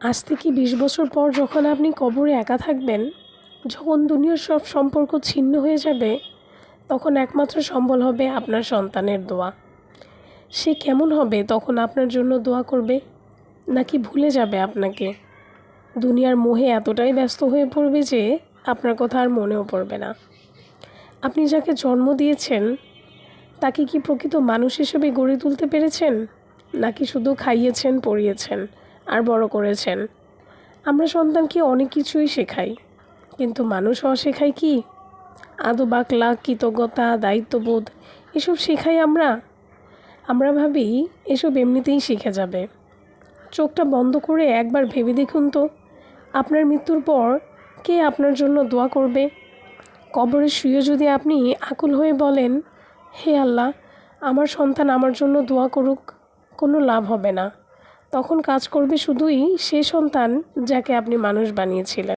আজ থেকে ২০ বছর পর যখন আপনি কবরে একা থাকবেন, যখন দুনিয়ার সব সম্পর্ক ছিন্ন হয়ে যাবে, তখন একমাত্র সম্বল হবে আপনার সন্তানের দোয়া। সে কেমন হবে তখন আপনার জন্য দোয়া করবে, নাকি ভুলে যাবে আপনাকে? দুনিয়ার মোহে এতটাই ব্যস্ত হয়ে পড়বে যে আপনার কথা আর মনেও পড়বে না। আপনি যাকে জন্ম দিয়েছেন তাকে কি প্রকৃত মানুষ হিসেবে গড়ে তুলতে পেরেছেন, নাকি শুধু খাইয়েছেন, পড়িয়েছেন আর বড় করেছেন? আমরা সন্তানকে অনেক কিছুই শেখাই, কিন্তু মানুষ হওয়া শেখাই কি? আদব, আখলাক, কৃতজ্ঞতা, দায়িত্ববোধ এসব শেখাই আমরা ভাবি এসব এমনিতেই শিখে যাবে। চোখটা বন্ধ করে একবার ভেবে দেখুন তো, আপনার মৃত্যুর পর কে আপনার জন্য দোয়া করবে? কবরে শুয়ে যদি আপনি আকুল হয়ে বলেন, হে আল্লাহ, আমার সন্তান আমার জন্য দোয়া করুক, কোনো লাভ হবে না। তখন কাজ করবে শুধুই সে সন্তান যাকে আপনি মানুষ বানিয়েছিলেন।